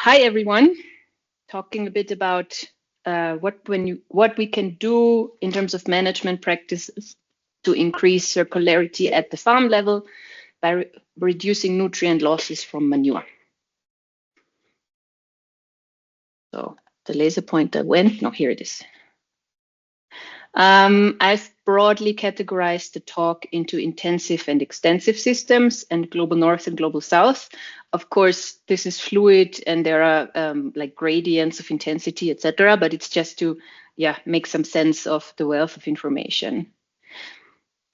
Hi everyone, talking a bit about what we can do in terms of management practices to increase circularity at the farm level by reducing nutrient losses from manure. So the laser pointer went, no, here it is. I've broadly categorized the talk into intensive and extensive systems and global north and global south. Of course, this is fluid and there are like gradients of intensity, etc. But it's just to make some sense of the wealth of information.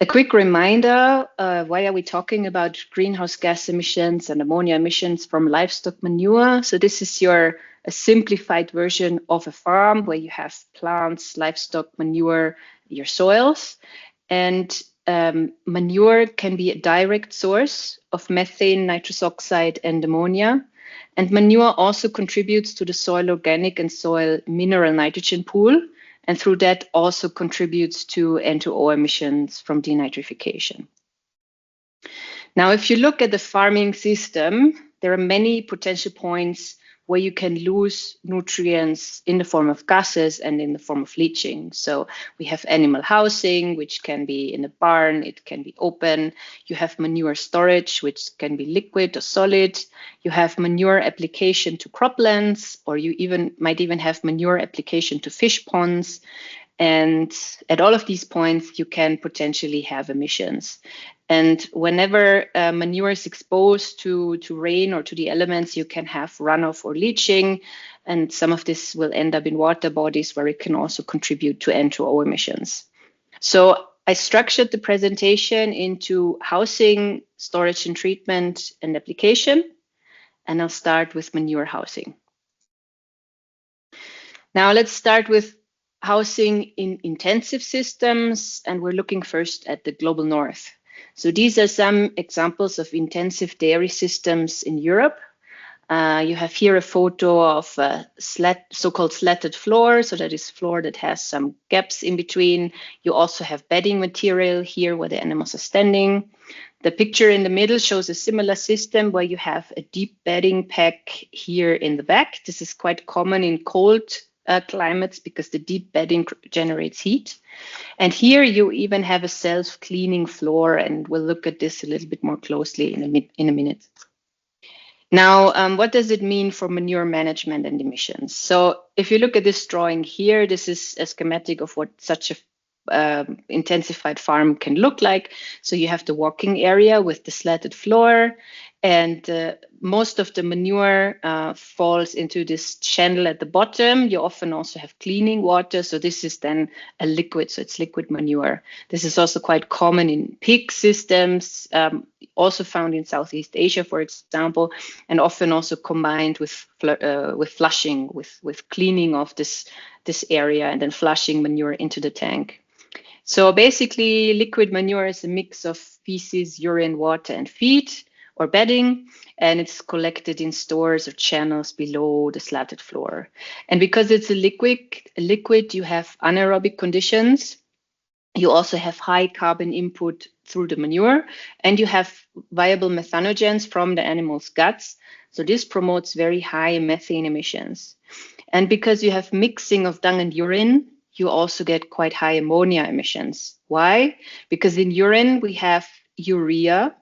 A quick reminder, why are we talking about greenhouse gas emissions and ammonia emissions from livestock manure? So this is a simplified version of a farm where you have plants, livestock manure, your soils. And manure can be a direct source of methane, nitrous oxide, and ammonia. And manure also contributes to the soil organic and soil mineral nitrogen pool, and through that also contributes to N2O emissions from denitrification. Now, if you look at the farming system, there are many potential points where you can lose nutrients in the form of gases and in the form of leaching. So we have animal housing, which can be in a barn, it can be open. You have manure storage, which can be liquid or solid. You have manure application to croplands, or you might even have manure application to fish ponds. And at all of these points, you can potentially have emissions. And whenever manure is exposed to rain or to the elements, you can have runoff or leaching. And some of this will end up in water bodies where it can also contribute to N2O emissions. So I structured the presentation into housing, storage and treatment, and application. And I'll start with manure housing. Now let's start with housing in intensive systems, and we're looking first at the global north. So these are some examples of intensive dairy systems in Europe. You have here a photo of a so-called slatted floor. So that is floor that has some gaps in between. You also have bedding material here where the animals are standing. The picture in the middle shows a similar system where you have a deep bedding pack here in the back. This is quite common in cold climates because the deep bedding generates heat. And here you even have a self-cleaning floor, and we'll look at this a little bit more closely in a minute. Now, what does it mean for manure management and emissions? So if you look at this drawing here, this is a schematic of what such a intensified farm can look like. So you have the walking area with the slatted floor, and most of the manure falls into this channel at the bottom. You often also have cleaning water. So this is then a liquid, so it's liquid manure. This is also quite common in pig systems, also found in Southeast Asia, for example, and often also combined with flushing, with cleaning of this area and then flushing manure into the tank. So basically, liquid manure is a mix of feces, urine, water, and feed or bedding, and it's collected in stores or channels below the slatted floor. And because it's a liquid, you have anaerobic conditions. You also have high carbon input through the manure, and you have viable methanogens from the animal's guts. So this promotes very high methane emissions. And because you have mixing of dung and urine, you also get quite high ammonia emissions. Why? Because in urine, we have urea,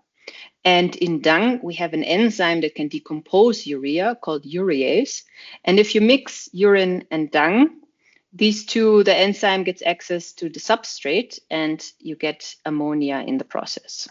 and in dung, we have an enzyme that can decompose urea called urease. And if you mix urine and dung, these two, the enzyme gets access to the substrate and you get ammonia in the process.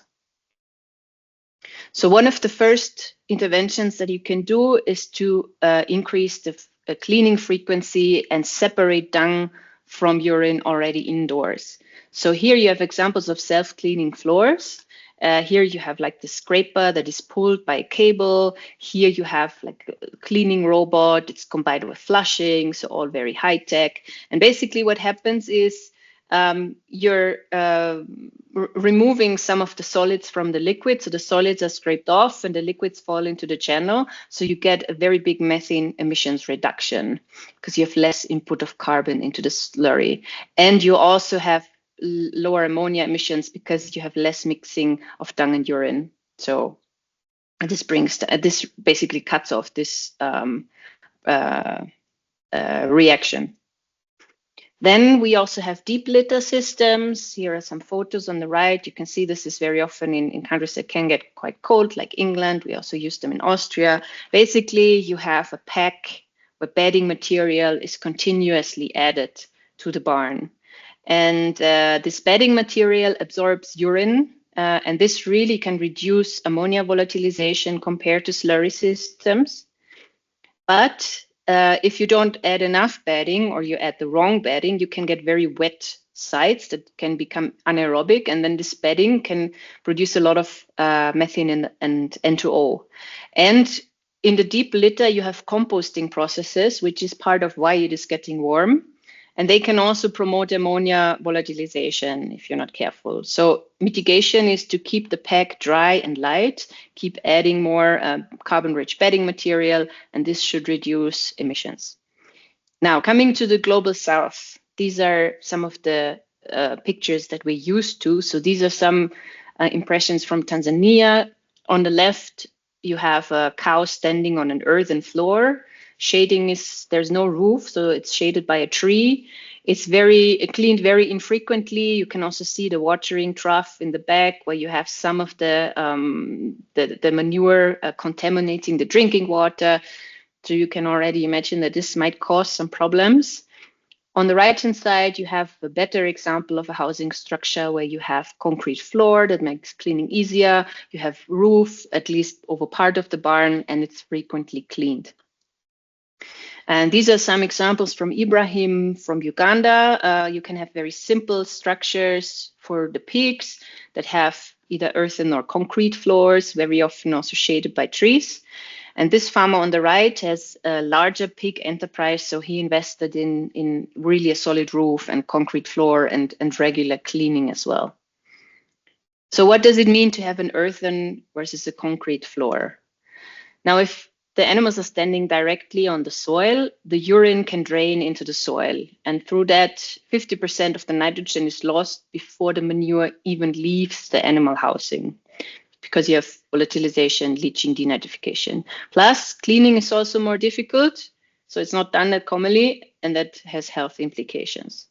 So one of the first interventions that you can do is to increase the cleaning frequency and separate dung from urine already indoors. So here you have examples of self-cleaning floors. Here you have like the scraper that is pulled by a cable. Here you have like a cleaning robot. It's combined with flushing, so all very high tech. And basically what happens is you're removing some of the solids from the liquid. So the solids are scraped off and the liquids fall into the channel. So you get a very big methane emissions reduction because you have less input of carbon into the slurry. And you also have lower ammonia emissions because you have less mixing of dung and urine. So This this basically cuts off this reaction. Then we also have deep litter systems. Here are some photos on the right. You can see this is very often in countries that can get quite cold, like England. We also use them in Austria. Basically, you have a pack where bedding material is continuously added to the barn. And this bedding material absorbs urine, and this really can reduce ammonia volatilization compared to slurry systems. But if you don't add enough bedding or you add the wrong bedding, you can get very wet sites that can become anaerobic. And then this bedding can produce a lot of methane and N2O. And in the deep litter, you have composting processes, which is part of why it is getting warm. And they can also promote ammonia volatilization if you're not careful. So mitigation is to keep the pack dry and light, keep adding more carbon-rich bedding material, and this should reduce emissions. Now, coming to the global south, these are some of the pictures that we're used to. So these are some impressions from Tanzania. On the left, you have a cow standing on an earthen floor. Shading there's no roof, so it's shaded by a tree. It's cleaned very infrequently. You can also see the watering trough in the back where you have some of the manure contaminating the drinking water. So you can already imagine that this might cause some problems. On the right-hand side, you have a better example of a housing structure where you have concrete floor that makes cleaning easier. You have roof, at least over part of the barn, and it's frequently cleaned. And these are some examples from Ibrahim from Uganda. You can have very simple structures for the pigs that have either earthen or concrete floors, very often also shaded by trees. And this farmer on the right has a larger pig enterprise, so he invested in really a solid roof and concrete floor and regular cleaning as well. So what does it mean to have an earthen versus a concrete floor? Now, if the animals are standing directly on the soil, the urine can drain into the soil. And through that, 50% of the nitrogen is lost before the manure even leaves the animal housing, because you have volatilization, leaching, denitrification. Plus, cleaning is also more difficult, so it's not done that commonly, and that has health implications.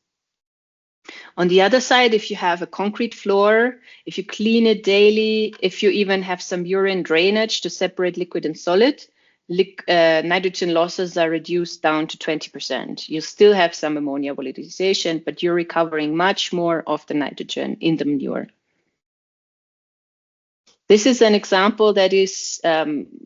On the other side, if you have a concrete floor, if you clean it daily, if you even have some urine drainage to separate liquid and solid, nitrogen losses are reduced down to 20%. You still have some ammonia volatilization, but you're recovering much more of the nitrogen in the manure. This is an example that is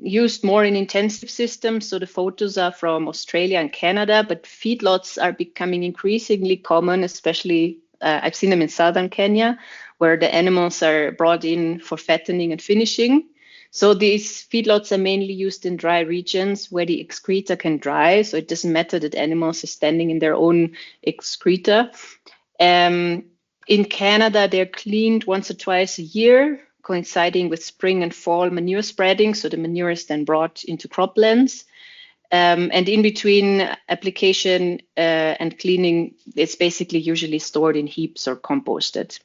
used more in intensive systems. So the photos are from Australia and Canada, but feedlots are becoming increasingly common, especially I've seen them in southern Kenya, where the animals are brought in for fattening and finishing. So these feedlots are mainly used in dry regions where the excreta can dry. So it doesn't matter that animals are standing in their own excreta. In Canada, they're cleaned once or twice a year, coinciding with spring and fall manure spreading. So the manure is then brought into croplands. And in between application and cleaning, it's basically usually stored in heaps or composted.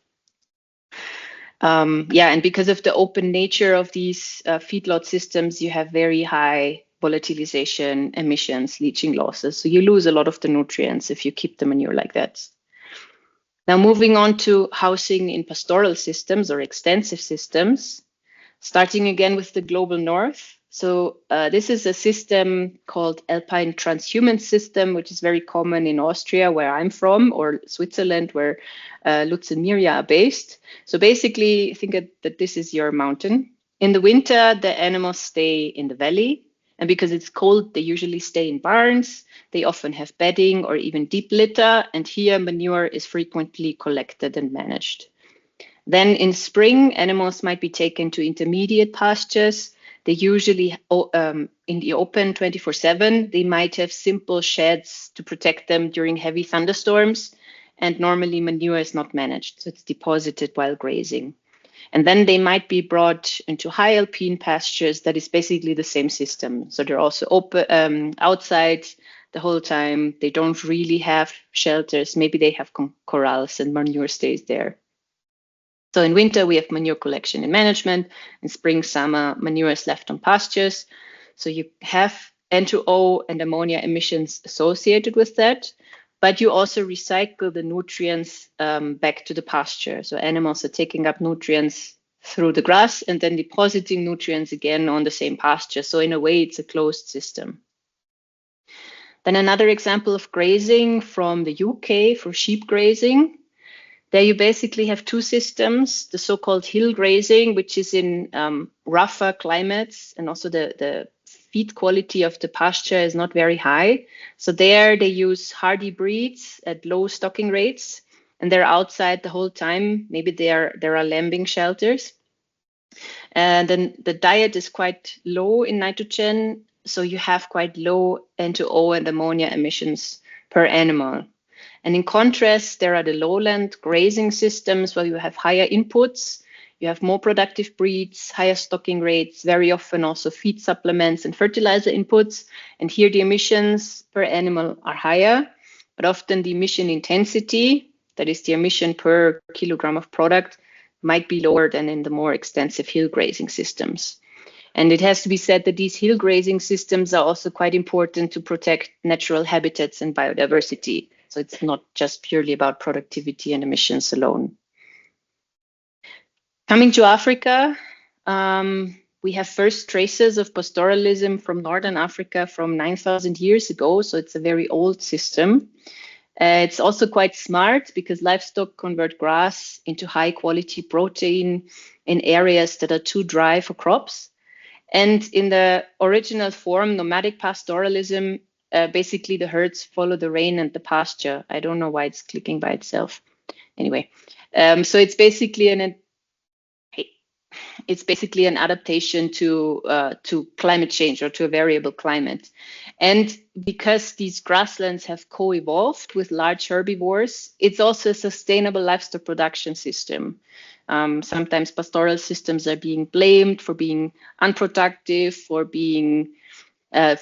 And because of the open nature of these feedlot systems, you have very high volatilization, emissions, leaching losses. So you lose a lot of the nutrients if you keep the manure like that. Now, moving on to housing in pastoral systems or extensive systems, starting again with the global north. So this is a system called Alpine Transhuman System, which is very common in Austria, where I'm from, or Switzerland, where Lutz and Mirja are based. So basically, think that this is your mountain. In the winter, the animals stay in the valley. And because it's cold, they usually stay in barns. They often have bedding or even deep litter. And here, manure is frequently collected and managed. Then in spring, animals might be taken to intermediate pastures. They usually in the open 24/7. They might have simple sheds to protect them during heavy thunderstorms. And normally manure is not managed, so it's deposited while grazing. And then they might be brought into high alpine pastures that is basically the same system. So they're also open outside the whole time. They don't really have shelters. Maybe they have corrals and manure stays there. So in winter, we have manure collection and management. In spring, summer, manure is left on pastures. So you have N2O and ammonia emissions associated with that, but you also recycle the nutrients back to the pasture. So animals are taking up nutrients through the grass and then depositing nutrients again on the same pasture. So in a way, it's a closed system. Then another example of grazing from the UK for sheep grazing. There you basically have two systems, the so-called hill grazing, which is in rougher climates, and also the feed quality of the pasture is not very high. So there they use hardy breeds at low stocking rates, and they're outside the whole time. Maybe there are lambing shelters. And then the diet is quite low in nitrogen, so you have quite low N2O and ammonia emissions per animal. And in contrast, there are the lowland grazing systems where you have higher inputs, you have more productive breeds, higher stocking rates, very often also feed supplements and fertilizer inputs. And here the emissions per animal are higher, but often the emission intensity, that is the emission per kilogram of product, might be lower than in the more extensive hill grazing systems. And it has to be said that these hill grazing systems are also quite important to protect natural habitats and biodiversity. So it's not just purely about productivity and emissions alone. Coming to Africa, we have first traces of pastoralism from Northern Africa from 9,000 years ago. So it's a very old system. It's also quite smart because livestock convert grass into high quality protein in areas that are too dry for crops. And in the original form, nomadic pastoralism, basically the herds follow the rain and the pasture. I don't know why it's clicking by itself. Anyway, so it's basically an adaptation to climate change or to a variable climate. And because these grasslands have co-evolved with large herbivores, it's also a sustainable livestock production system. Sometimes pastoral systems are being blamed for being unproductive, for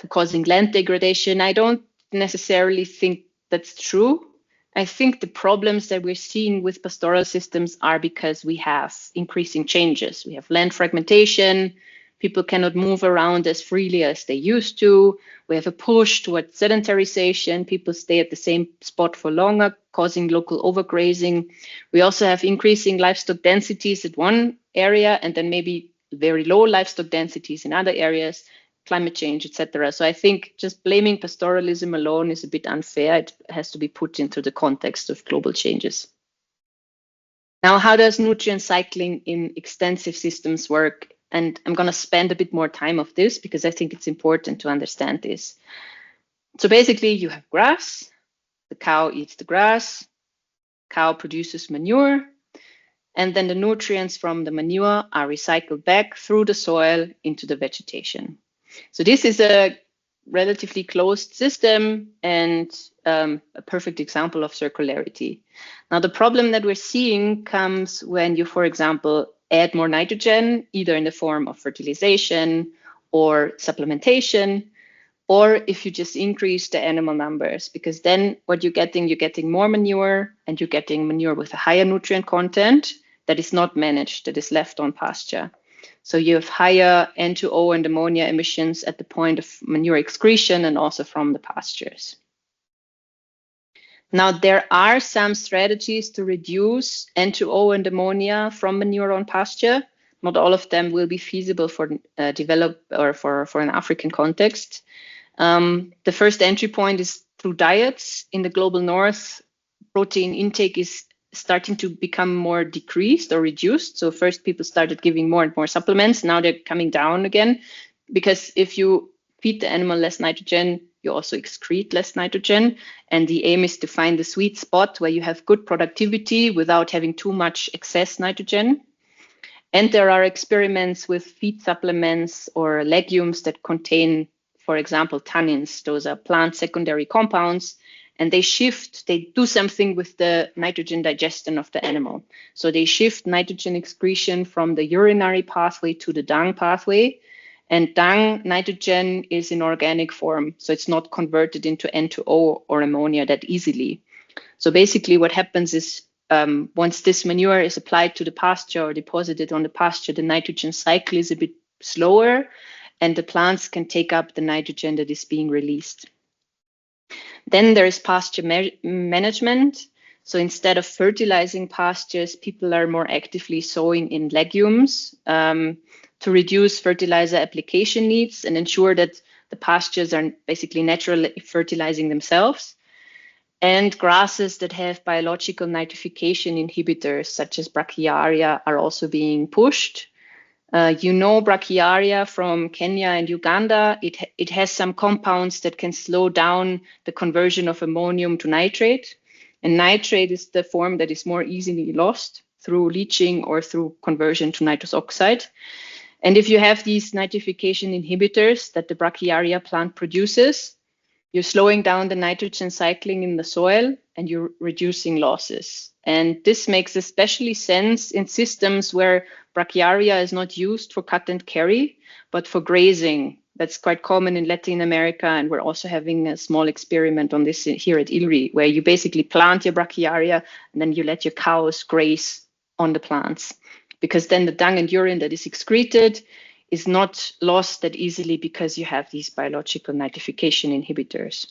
causing land degradation. I don't necessarily think that's true. I think the problems that we're seeing with pastoral systems are because we have increasing changes. We have land fragmentation. People cannot move around as freely as they used to. We have a push towards sedentarization. People stay at the same spot for longer, causing local overgrazing. We also have increasing livestock densities at one area and then maybe very low livestock densities in other areas, climate change, etc. So I think just blaming pastoralism alone is a bit unfair. It has to be put into the context of global changes. Now, how does nutrient cycling in extensive systems work? And I'm going to spend a bit more time of this because I think it's important to understand this. So basically, you have grass. The cow eats the grass. Cow produces manure. And then the nutrients from the manure are recycled back through the soil into the vegetation. So this is a relatively closed system and a perfect example of circularity. Now, the problem that we're seeing comes when you, for example, add more nitrogen, either in the form of fertilization or supplementation, or if you just increase the animal numbers, because then what you're getting more manure, and you're getting manure with a higher nutrient content that is not managed, that is left on pasture. So you have higher N2O and ammonia emissions at the point of manure excretion and also from the pastures. Now, there are some strategies to reduce N2O and ammonia from manure on pasture. Not all of them will be feasible for for an African context. The first entry point is through diets. In the global north, protein intake is starting to become more decreased or reduced. So first people started giving more and more supplements. Now they're coming down again, because if you feed the animal less nitrogen, you also excrete less nitrogen. And the aim is to find the sweet spot where you have good productivity without having too much excess nitrogen. And there are experiments with feed supplements or legumes that contain, for example, tannins. Those are plant secondary compounds. And they do something with the nitrogen digestion of the animal. So they shift nitrogen excretion from the urinary pathway to the dung pathway. And dung nitrogen is in organic form, so it's not converted into N2O or ammonia that easily. So basically what happens is once this manure is applied to the pasture or deposited on the pasture, the nitrogen cycle is a bit slower and the plants can take up the nitrogen that is being released. Then there is pasture management. So instead of fertilizing pastures, people are more actively sowing in legumes to reduce fertilizer application needs and ensure that the pastures are basically naturally fertilizing themselves. And grasses that have biological nitrification inhibitors, such as Brachiaria, are also being pushed. Brachiaria from Kenya and Uganda, it has some compounds that can slow down the conversion of ammonium to nitrate. And nitrate is the form that is more easily lost through leaching or through conversion to nitrous oxide. And if you have these nitrification inhibitors that the Brachiaria plant produces, you're slowing down the nitrogen cycling in the soil and you're reducing losses. And this makes especially sense in systems where Brachiaria is not used for cut and carry, but for grazing. That's quite common in Latin America. And we're also having a small experiment on this here at ILRI, where you basically plant your Brachiaria and then you let your cows graze on the plants. Because then the dung and urine that is excreted is not lost that easily because you have these biological nitrification inhibitors.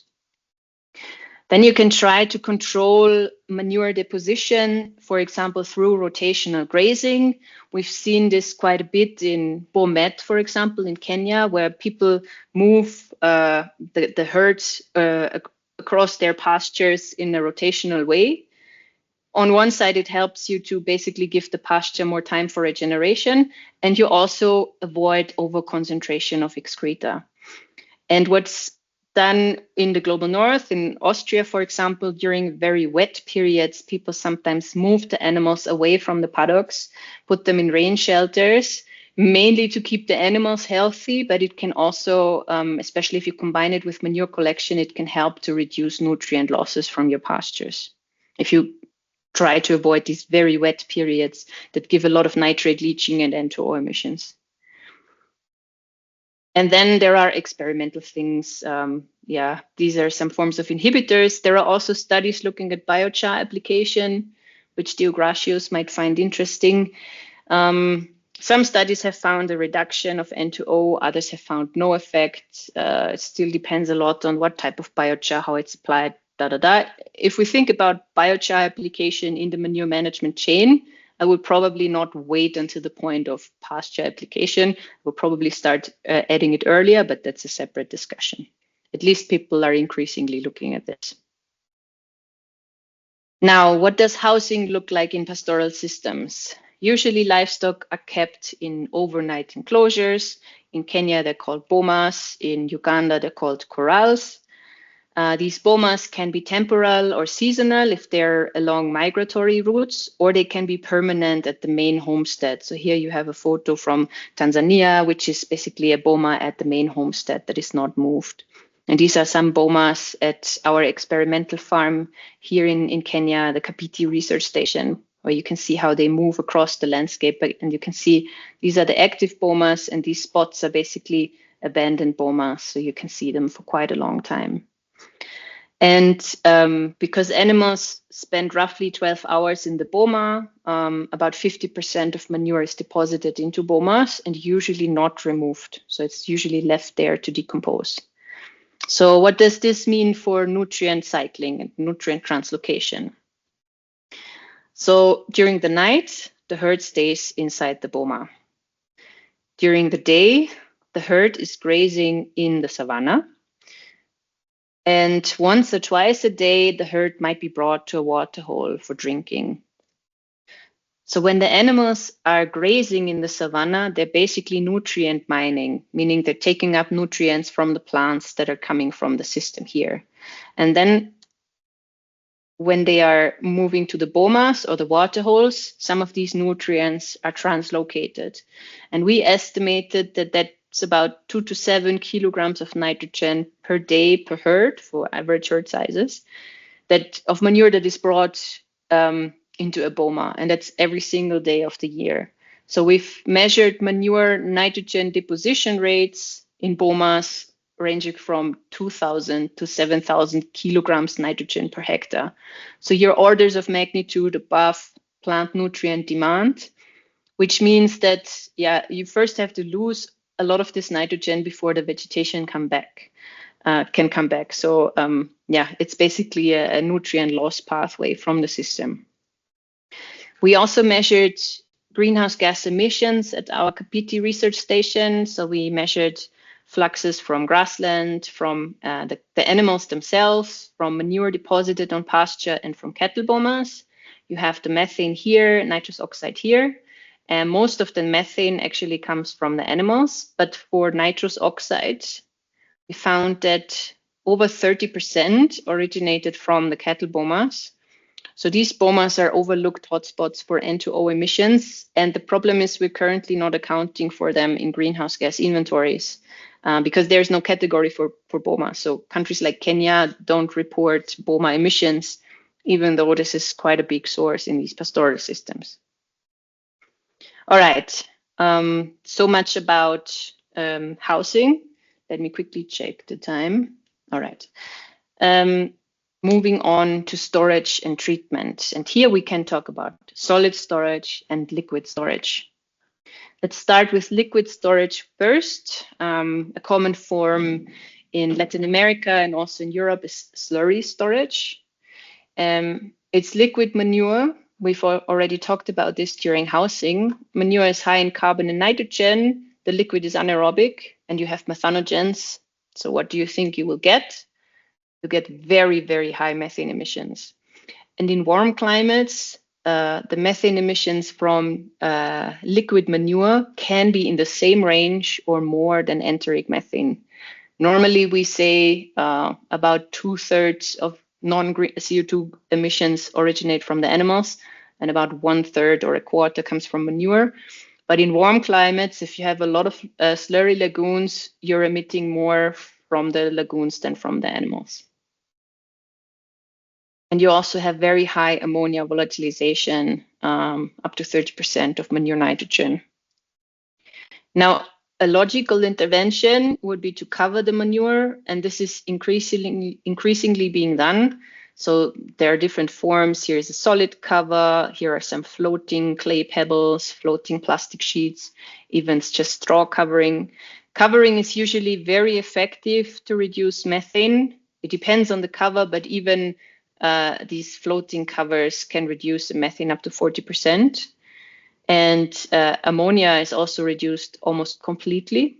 Then you can try to control manure deposition, for example, through rotational grazing. We've seen this quite a bit in Bomet, for example, in Kenya, where people move the herds across their pastures in a rotational way. On one side, it helps you to basically give the pasture more time for regeneration, and you also avoid overconcentration of excreta. And what's done in the global north, in Austria, for example, during very wet periods, people sometimes move the animals away from the paddocks, put them in rain shelters, mainly to keep the animals healthy, but it can also, especially if you combine it with manure collection, it can help to reduce nutrient losses from your pastures. If you try to avoid these very wet periods that give a lot of nitrate leaching and N2O emissions. And then there are experimental things. These are some forms of inhibitors. There are also studies looking at biochar application, which Deogracios might find interesting. Some studies have found a reduction of N2O, others have found no effect. It still depends a lot on what type of biochar, how it's applied, If we think about biochar application in the manure management chain, I would probably not wait until the point of pasture application. We'll probably start adding it earlier, but that's a separate discussion. At least people are increasingly looking at this. Now, what does housing look like in pastoral systems? Usually livestock are kept in overnight enclosures. In Kenya, they're called bomas. In Uganda, they're called corrals. These bomas can be temporal or seasonal if they're along migratory routes, or they can be permanent at the main homestead. So here you have a photo from Tanzania, which is basically a boma at the main homestead that is not moved. And these are some bomas at our experimental farm here in Kenya, the Kapiti Research Station, where you can see how they move across the landscape. And you can see these are the active bomas, and these spots are basically abandoned bomas. So you can see them for quite a long time. And because animals spend roughly 12 hours in the boma, about 50% of manure is deposited into bomas and usually not removed. So it's usually left there to decompose. So what does this mean for nutrient cycling and nutrient translocation? So during the night, the herd stays inside the boma. During the day, the herd is grazing in the savanna. And once or twice a day, the herd might be brought to a waterhole for drinking. So when the animals are grazing in the savanna, they're basically nutrient mining, meaning they're taking up nutrients from the plants that are coming from the system here. And then when they are moving to the bomas or the waterholes, some of these nutrients are translocated. And we estimated that that's about 2 to 7 kilograms of nitrogen per day per herd for average herd sizes, that of manure that is brought into a boma, and that's every single day of the year. So we've measured manure nitrogen deposition rates in bomas ranging from 2,000 to 7,000 kilograms nitrogen per hectare. So you're orders of magnitude above plant nutrient demand, which means that, yeah, you first have to lose a lot of this nitrogen before the vegetation can come back. So yeah, it's basically a nutrient loss pathway from the system. We also measured greenhouse gas emissions at our Kapiti research station. So we measured fluxes from grassland, from the animals themselves, from manure deposited on pasture, and from cattle bomas. You have the methane here, nitrous oxide here. And most of the methane actually comes from the animals. But for nitrous oxide, we found that over 30% originated from the cattle bomas. So these bomas are overlooked hotspots for N2O emissions. And the problem is we're currently not accounting for them in greenhouse gas inventories because there's no category for boma. So countries like Kenya don't report boma emissions, even though this is quite a big source in these pastoral systems. All right, so much about housing. Let me quickly check the time. All right. Moving on to storage and treatment. And here we can talk about solid storage and liquid storage. Let's start with liquid storage first. A common form in Latin America and also in Europe is slurry storage. It's liquid manure. We've already talked about this during housing. Manure is high in carbon and nitrogen. The liquid is anaerobic and you have methanogens. So what do you think you will get? You get very, very high methane emissions. And in warm climates, the methane emissions from liquid manure can be in the same range or more than enteric methane. Normally, we say about 2/3 of CO2 emissions originate from the animals, and about 1/3 or a quarter comes from manure. But in warm climates, if you have a lot of slurry lagoons, you're emitting more from the lagoons than from the animals. And you also have very high ammonia volatilization, up to 30% of manure nitrogen. Now, a logical intervention would be to cover the manure, and this is increasingly being done. So there are different forms. Here is a solid cover. Here are some floating clay pebbles, floating plastic sheets, even just straw covering. Covering is usually very effective to reduce methane. It depends on the cover, but even these floating covers can reduce the methane up to 40%. And ammonia is also reduced almost completely.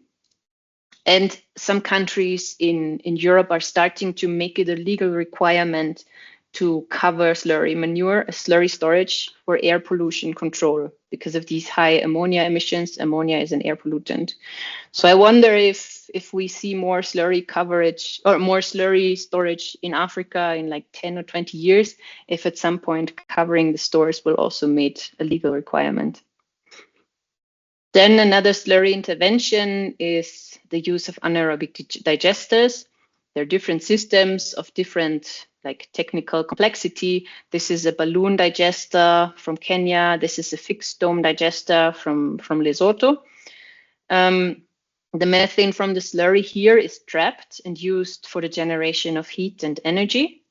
And some countries in Europe are starting to make it a legal requirement to cover slurry manure, slurry storage for air pollution control. Because of these high ammonia emissions, ammonia is an air pollutant. So I wonder if we see more slurry coverage or more slurry storage in Africa in like 10 or 20 years, if at some point covering the stores will also make a legal requirement. Then another slurry intervention is the use of anaerobic digesters. There are different systems of different like technical complexity. This is a balloon digester from Kenya. This is a fixed dome digester from Lesotho. The methane from the slurry here is trapped and used for the generation of heat and energy.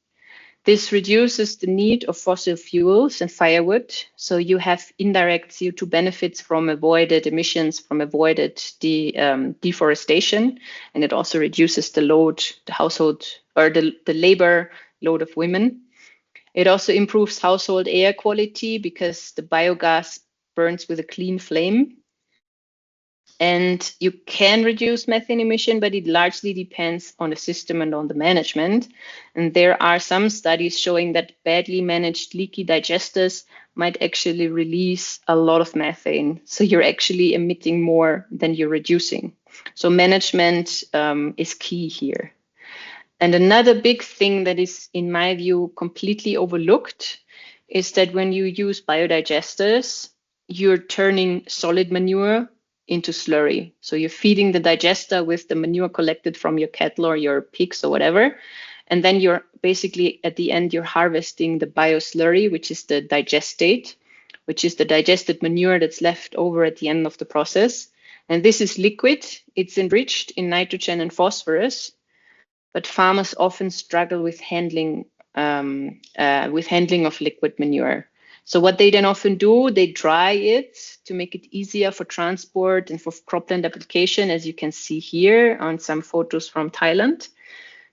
This reduces the need of fossil fuels and firewood. So you have indirect CO2 benefits from avoided emissions, from avoided deforestation. And it also reduces the load, the household or the labor load of women. It also improves household air quality because the biogas burns with a clean flame. And you can reduce methane emission, but it largely depends on the system and on the management. And there are some studies showing that badly managed leaky digesters might actually release a lot of methane. So you're actually emitting more than you're reducing. So management is key here. And another big thing that is, in my view, completely overlooked is that when you use biodigesters, you're turning solid manure into slurry. So you're feeding the digester with the manure collected from your cattle or your pigs or whatever. And then you're basically at the end, you're harvesting the bioslurry, which is the digestate, which is the digested manure that's left over at the end of the process. And this is liquid. It's enriched in nitrogen and phosphorus, but farmers often struggle with handling of liquid manure. So what they then often do, they dry it to make it easier for transport and for cropland application, as you can see here on some photos from Thailand.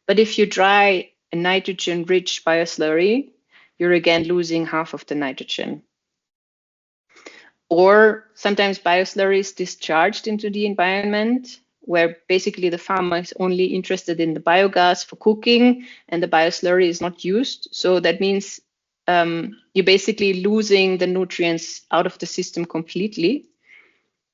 But if you dry a nitrogen-rich bioslurry, you're again losing half of the nitrogen. Or sometimes bioslurry is discharged into the environment, where basically the farmer is only interested in the biogas for cooking and the bioslurry is not used. So that means you're basically losing the nutrients out of the system completely.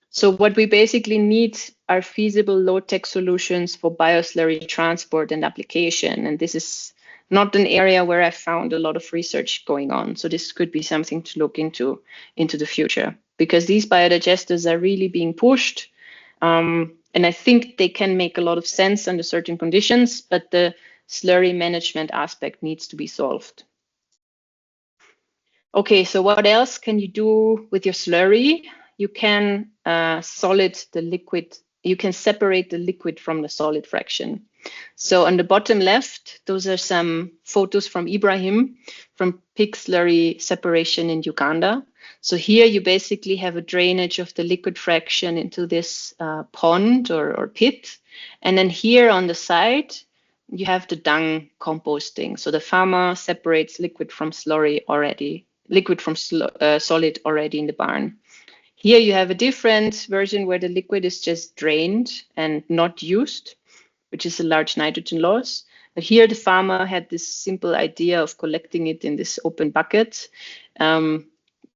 So what we basically need are feasible low-tech solutions for bioslurry transport and application. And this is not an area where I found a lot of research going on. So this could be something to look into the future, because these biodigesters are really being pushed. And I think they can make a lot of sense under certain conditions, but the slurry management aspect needs to be solved. Okay, so what else can you do with your slurry? You can solid the liquid. You can separate the liquid from the solid fraction. So on the bottom left, those are some photos from Ibrahim from pig slurry separation in Uganda. So here you basically have a drainage of the liquid fraction into this pond or pit. And then here on the side, you have the dung composting. So the farmer separates liquid from solid already in the barn. Here you have a different version where the liquid is just drained and not used, which is a large nitrogen loss. But here the farmer had this simple idea of collecting it in this open bucket,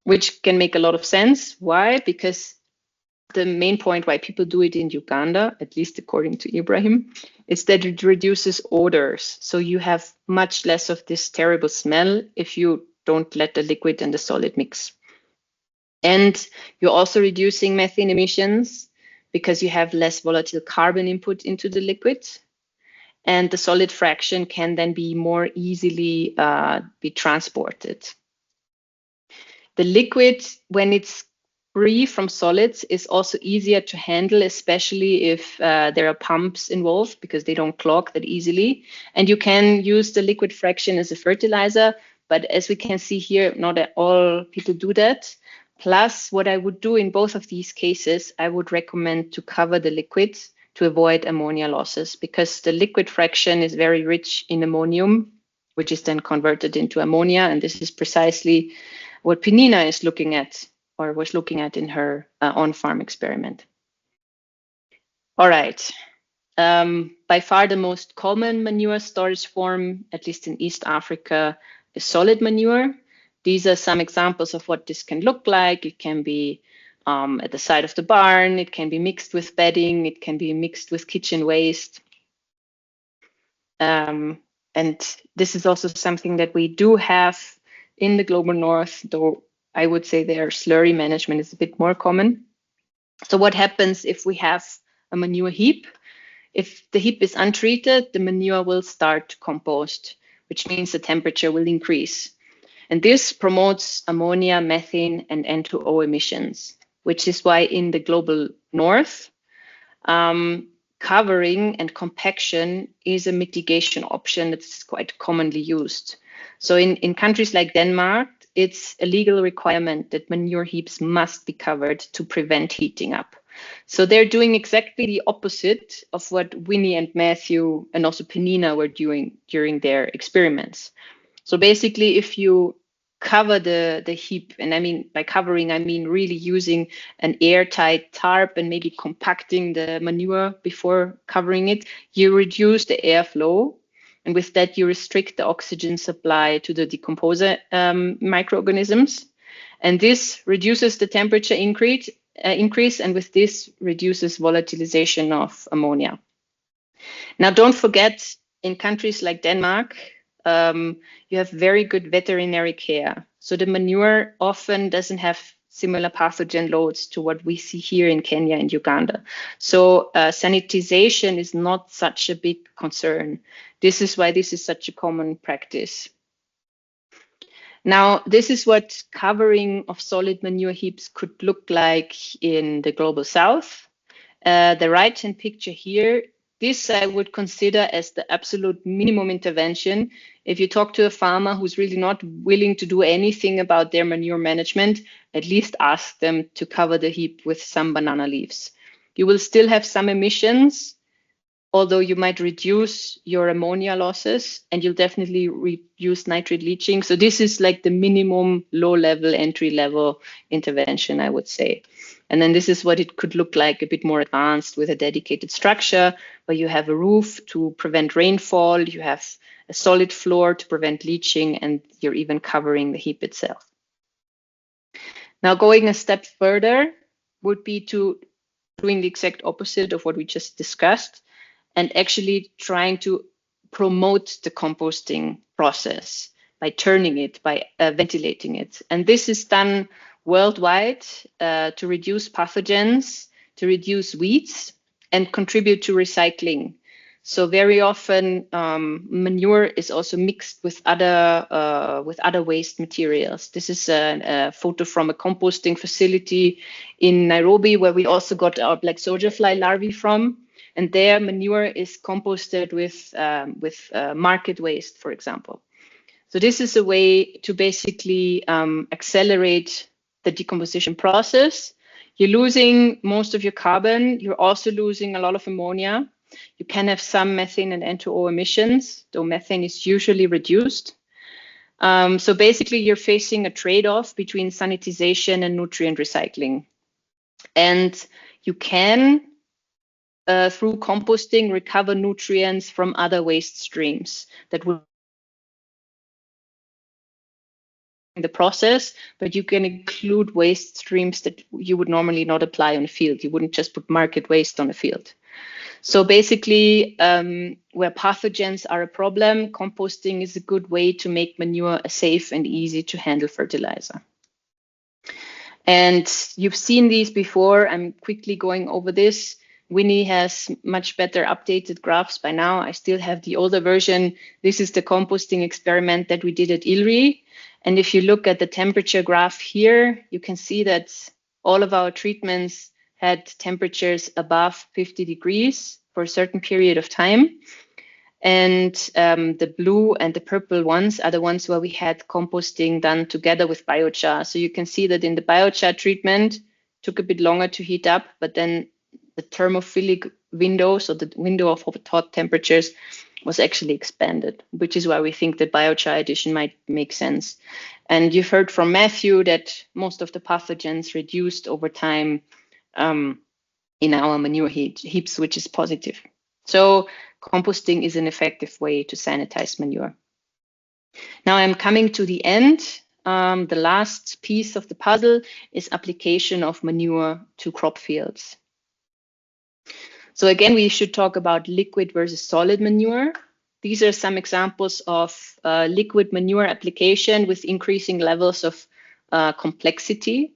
which can make a lot of sense. Why? Because the main point why people do it in Uganda, at least according to Ibrahim, is that it reduces odors. So you have much less of this terrible smell if you don't let the liquid and the solid mix. And you're also reducing methane emissions because you have less volatile carbon input into the liquid. And the solid fraction can then be more easily be transported. The liquid, when it's free from solids, is also easier to handle, especially if there are pumps involved, because they don't clog that easily. And you can use the liquid fraction as a fertilizer, but as we can see here, not all people do that. Plus, what I would do in both of these cases, I would recommend to cover the liquid to avoid ammonia losses, because the liquid fraction is very rich in ammonium, which is then converted into ammonia. And this is precisely what Penina is looking at, or was looking at in her on-farm experiment. All right. By far the most common manure storage form, at least in East Africa, is solid manure. These are some examples of what this can look like. It can be at the side of the barn. It can be mixed with bedding. It can be mixed with kitchen waste. And this is also something that we do have in the global north, though I would say their slurry management is a bit more common. So what happens if we have a manure heap? If the heap is untreated, the manure will start to compost, which means the temperature will increase. And this promotes ammonia, methane, and N2O emissions, which is why in the global north, covering and compaction is a mitigation option that's quite commonly used. So in countries like Denmark, it's a legal requirement that manure heaps must be covered to prevent heating up. So they're doing exactly the opposite of what Winnie and Matthew and also Penina were doing during their experiments. So basically, if you cover the heap, and I mean by covering, I mean really using an airtight tarp and maybe compacting the manure before covering it, you reduce the airflow. And with that, you restrict the oxygen supply to the decomposer microorganisms. And this reduces the temperature increase, and with this reduces volatilization of ammonia. Now, don't forget, in countries like Denmark, you have very good veterinary care. So the manure often doesn't have similar pathogen loads to what we see here in Kenya and Uganda. So sanitization is not such a big concern. This is why this is such a common practice. Now, this is what covering of solid manure heaps could look like in the global south. The right-hand picture here, this I would consider as the absolute minimum intervention. If you talk to a farmer who's really not willing to do anything about their manure management, at least ask them to cover the heap with some banana leaves. You will still have some emissions, although you might reduce your ammonia losses, and you'll definitely reduce nitrate leaching. So this is like the minimum low-level, entry-level intervention, I would say. And then this is what it could look like, a bit more advanced with a dedicated structure, where you have a roof to prevent rainfall, you have a solid floor to prevent leaching, and you're even covering the heap itself. Now, going a step further would be to doing the exact opposite of what we just discussed, and actually trying to promote the composting process by turning it, by ventilating it. And this is done worldwide to reduce pathogens, to reduce weeds, and contribute to recycling. So very often manure is also mixed with other waste materials. This is a photo from a composting facility in Nairobi, where we also got our black soldier fly larvae from. And there, manure is composted with market waste, for example. So this is a way to basically accelerate the decomposition process. You're losing most of your carbon. You're also losing a lot of ammonia. You can have some methane and N2O emissions, though methane is usually reduced. So basically, you're facing a trade-off between sanitization and nutrient recycling. And you can, through composting, recover nutrients from other waste streams that would in the process, but you can include waste streams that you would normally not apply on a field. You wouldn't just put market waste on a field. So basically, where pathogens are a problem, composting is a good way to make manure a safe and easy to handle fertilizer. And you've seen these before. I'm quickly going over this. Winnie has much better updated graphs by now. I still have the older version. This is the composting experiment that we did at ILRI. And if you look at the temperature graph here, you can see that all of our treatments had temperatures above 50 degrees for a certain period of time. And the blue and the purple ones are the ones where we had composting done together with biochar. So you can see that in the biochar treatment, took a bit longer to heat up, but then the thermophilic window, so the window of hot temperatures, was actually expanded, which is why we think that biochar addition might make sense. And you've heard from Matthew that most of the pathogens reduced over time in our manure heaps, which is positive. So composting is an effective way to sanitize manure. Now I'm coming to the end. The last piece of the puzzle is application of manure to crop fields. So again, we should talk about liquid versus solid manure. These are some examples of liquid manure application with increasing levels of complexity.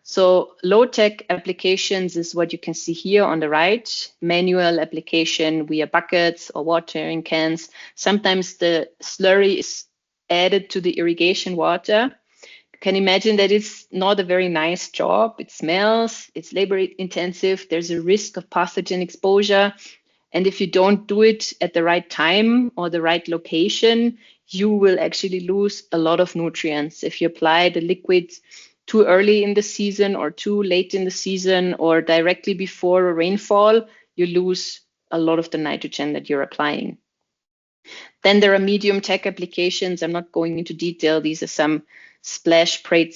So low-tech applications is what you can see here on the right. Manual application via buckets or watering cans. Sometimes the slurry is added to the irrigation water. You can imagine that it's not a very nice job. It smells, it's labor intensive. There's a risk of pathogen exposure. And if you don't do it at the right time or the right location, you will actually lose a lot of nutrients. If you apply the liquid too early in the season or too late in the season or directly before a rainfall, you lose a lot of the nitrogen that you're applying. Then there are medium tech applications. I'm not going into detail. These are some splash plate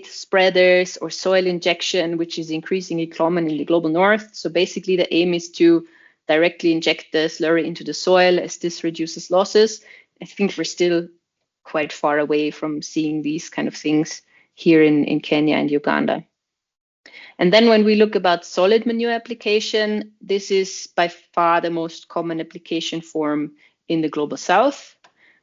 spreaders or soil injection, which is increasingly common in the global north. So basically the aim is to directly inject the slurry into the soil as this reduces losses. I think we're still quite far away from seeing these kind of things here in Kenya and Uganda. And then when we look about solid manure application, this is by far the most common application form in the global south,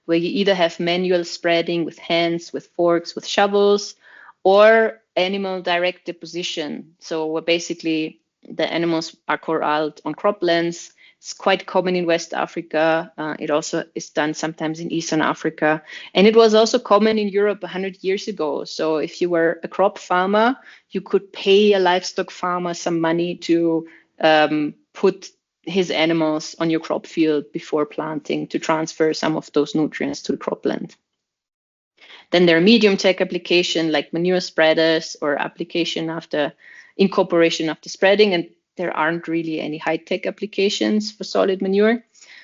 where you either have manual spreading with hands, with forks, with shovels, or animal direct deposition. So where basically the animals are corralled on croplands, It's quite common in West Africa. It also is done sometimes in Eastern Africa. And it was also common in Europe 100 years ago. So if you were a crop farmer, you could pay a livestock farmer some money to put his animals on your crop field before planting to transfer some of those nutrients to the cropland. Then there are medium tech application like manure spreaders or application after incorporation after spreading, and there aren't really any high tech applications for solid manure.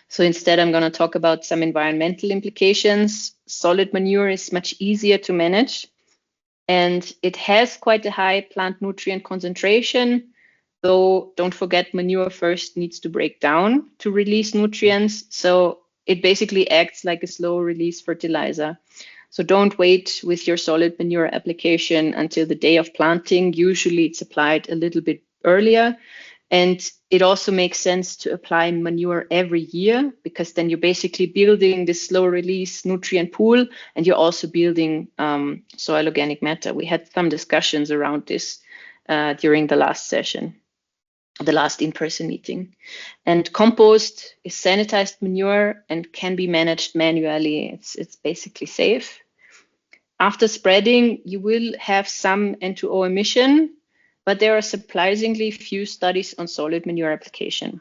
So instead, I'm going to talk about some environmental implications. Solid manure is much easier to manage, and it has quite a high plant nutrient concentration. Though don't forget, manure first needs to break down to release nutrients. So it basically acts like a slow release fertilizer. So don't wait with your solid manure application until the day of planting. Usually it's applied a little bit earlier. And it also makes sense to apply manure every year, because then you're basically building this slow release nutrient pool, and you're also building soil organic matter. We had some discussions around this during the last session, the last in-person meeting. And compost is sanitized manure and can be managed manually. It's basically safe. After spreading, you will have some N2O emission, but there are surprisingly few studies on solid manure application.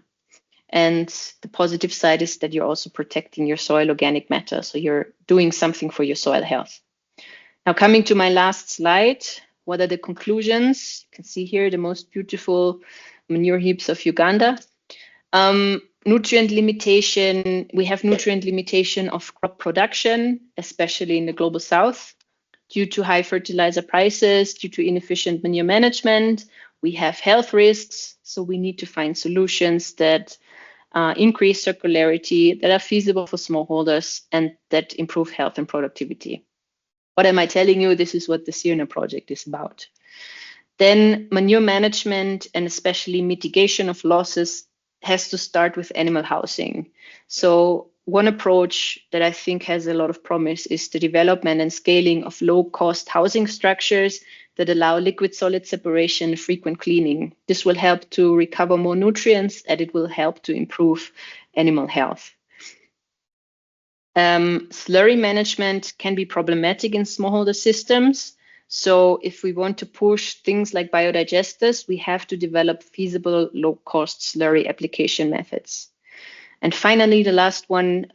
And the positive side is that you're also protecting your soil organic matter. So you're doing something for your soil health. Now, coming to my last slide, what are the conclusions? You can see here the most beautiful manure heaps of Uganda. Nutrient limitation, we have nutrient limitation of crop production, especially in the global south, due to high fertilizer prices, due to inefficient manure management. We have health risks, so we need to find solutions that increase circularity, that are feasible for smallholders, and that improve health and productivity. What am I telling you? This is what the CIRNA project is about. Then manure management and especially mitigation of losses has to start with animal housing. So one approach that I think has a lot of promise is the development and scaling of low-cost housing structures that allow liquid-solid separation and frequent cleaning. This will help to recover more nutrients, and it will help to improve animal health. Slurry management can be problematic in smallholder systems. So if we want to push things like biodigesters, we have to develop feasible low-cost slurry application methods. And finally, the last one,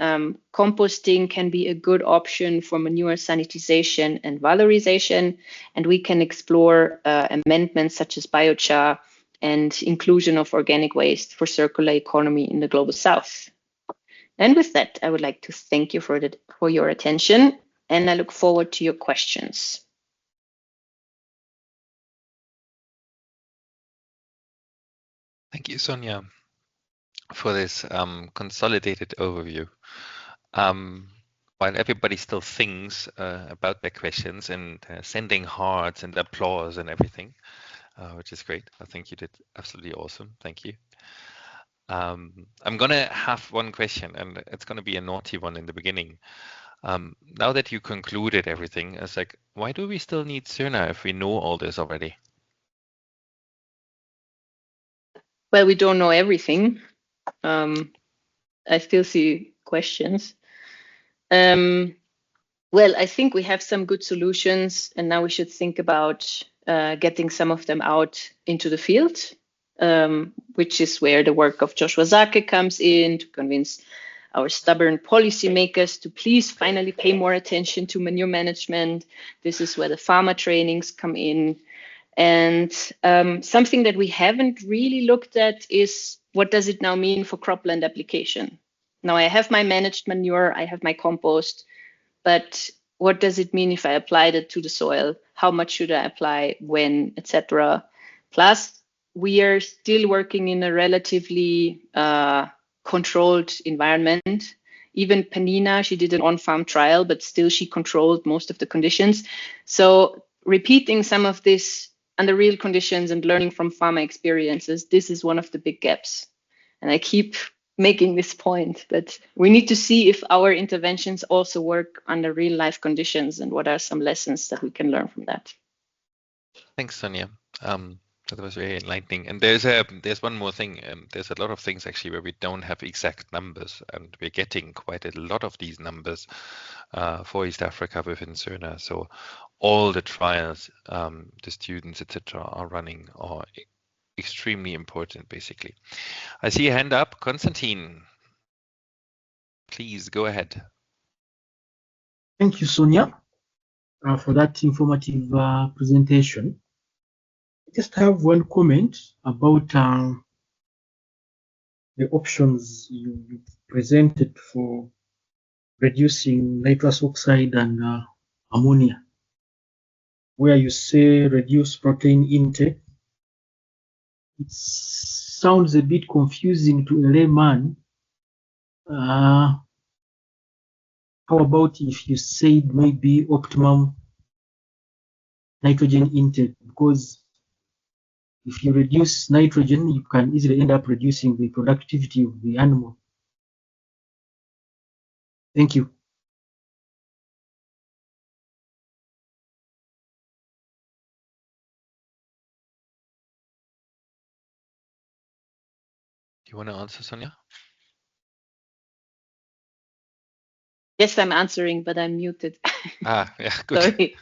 composting can be a good option for manure sanitization and valorization. And we can explore amendments such as biochar and inclusion of organic waste for circular economy in the global south. And with that, I would like to thank you for your attention, and I look forward to your questions. Thank you, Sonia, for this consolidated overview. While everybody still thinks about their questions and sending hearts and applause and everything, which is great. I think you did absolutely awesome. Thank you. I'm going to have one question, and it's going to be a naughty one in the beginning. Now that you concluded everything, it's like, why do we still need CIRNA if we know all this already? Well, we don't know everything. I still see questions. Well, I think we have some good solutions, and now we should think about getting some of them out into the field, which is where the work of Joshua Zake comes in to convince our stubborn policymakers to please finally pay more attention to manure management. This is where the farmer trainings come in. And something that we haven't really looked at is, what does it now mean for cropland application? Now I have my managed manure, I have my compost, but what does it mean if I applied it to the soil? How much should I apply, when, etc.? Plus, we are still working in a relatively controlled environment. Even Panina, she did an on-farm trial, but still she controlled most of the conditions. So repeating some of this under real conditions and learning from farmer experiences, this is one of the big gaps. And I keep making this point, but we need to see if our interventions also work under real life conditions, and what are some lessons that we can learn from that. Thanks, Sonia. That was very enlightening. And there's one more thing. There's a lot of things actually where we don't have exact numbers, and we're getting quite a lot of these numbers for East Africa within CERNA. So all the trials the students, etc., are running are extremely important, basically. I see a hand up. Konstantin, please go ahead. Thank you, Sonia, for that informative presentation. I just have one comment about the options you presented for reducing nitrous oxide and ammonia, where you say reduce protein intake. It sounds a bit confusing to a layman. How about if you said maybe optimum nitrogen intake? Because if you reduce nitrogen, you can easily end up reducing the productivity of the animal. Thank you. You want to answer, Sonia? Yes, I'm answering, but I'm muted. Yeah, good. Sorry.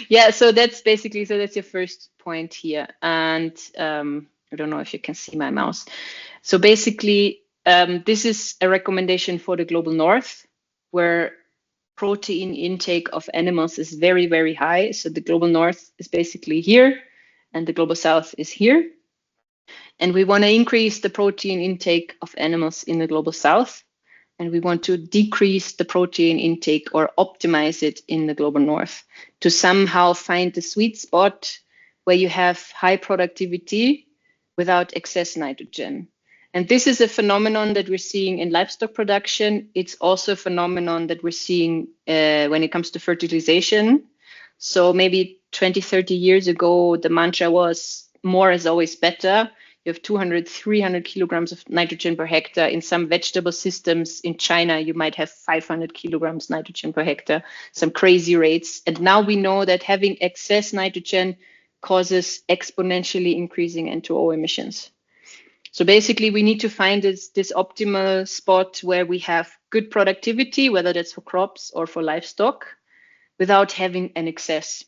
Yeah, so that's basically, so that's your first point here. And I don't know if you can see my mouse. So basically, this is a recommendation for the global north, where protein intake of animals is very, very high. So the global north is basically here, and the global south is here. And we want to increase the protein intake of animals in the global south, and we want to decrease the protein intake or optimize it in the global north to somehow find the sweet spot where you have high productivity without excess nitrogen. And this is a phenomenon that we're seeing in livestock production. It's also a phenomenon that we're seeing when it comes to fertilization. So maybe 20, 30 years ago, the mantra was more is always better. You have 200, 300 kilograms of nitrogen per hectare. In some vegetable systems in China, you might have 500 kilograms nitrogen per hectare, some crazy rates. And now we know that having excess nitrogen causes exponentially increasing N2O emissions. So basically, we need to find this optimal spot where we have good productivity, whether that's for crops or for livestock, without having an excess.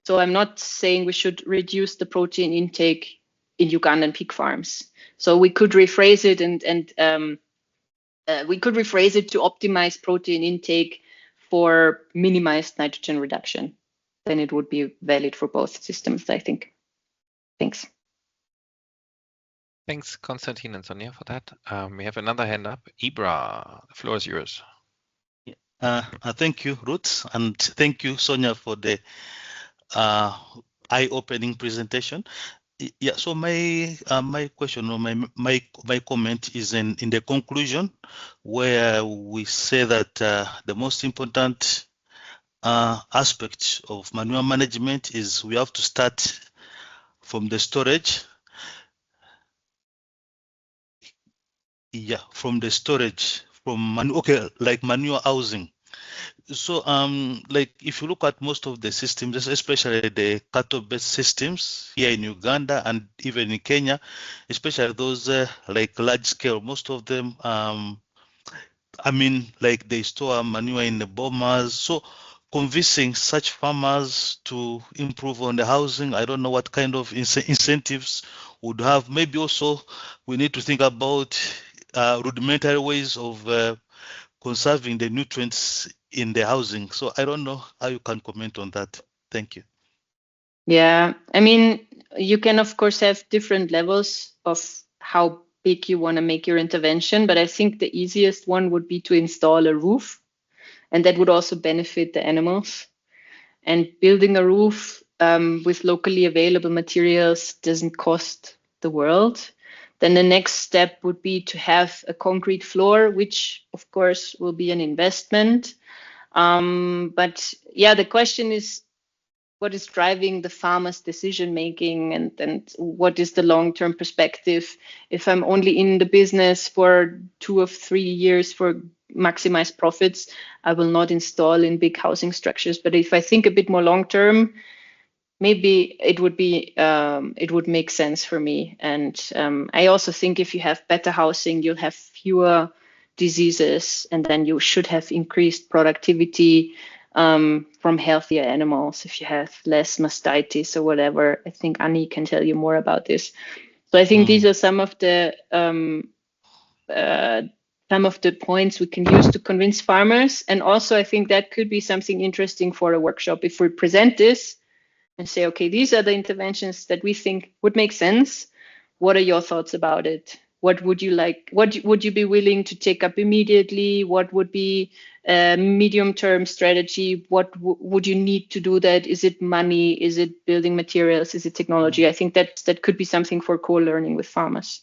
So I'm not saying we should reduce the protein intake in Ugandan pig farms. So we could rephrase it we could rephrase it to optimize protein intake for minimized nitrogen reduction. Then it would be valid for both systems, I think. Thanks. Thanks, Konstantin and Sonia, for that. We have another hand up. Ibra, the floor is yours. Thank you, Ruth, and thank you, Sonia, for the eye-opening presentation. Yeah, so my question or my comment is in the conclusion, where we say that the most important aspect of manure management is we have to start from the storage. Yeah, from the storage, like manure housing. So, like if you look at most of the systems, especially the cattle-based systems here in Uganda and even in Kenya, especially those like large scale, most of them, I mean, like they store manure in the bomas. So, convincing such farmers to improve on the housing, I don't know what kind of incentives would have. Maybe also we need to think about rudimentary ways of conserving the nutrients in the housing. So I don't know how you can comment on that. Thank you. Yeah, I mean, you can of course have different levels of how big you want to make your intervention, but I think the easiest one would be to install a roof, and that would also benefit the animals. And building a roof with locally available materials doesn't cost the world. Then the next step would be to have a concrete floor, which of course will be an investment. But yeah, the question is, what is driving the farmer's decision making, and what is the long-term perspective? If I'm only in the business for 2 or 3 years for maximize profits, I will not install in big housing structures. But if I think a bit more long-term, maybe it would make sense for me. And I also think if you have better housing, you'll have fewer diseases, and then you should have increased productivity from healthier animals if you have less mastitis or whatever. I think Annie can tell you more about this. So I think these are some of the points we can use to convince farmers. And also, I think that could be something interesting for a workshop if we present this and say, okay, these are the interventions that we think would make sense. What are your thoughts about it? What would you like? What would you be willing to take up immediately? What would be a medium-term strategy? What would you need to do that? Is it money? Is it building materials? Is it technology? I think that could be something for co-learning with farmers.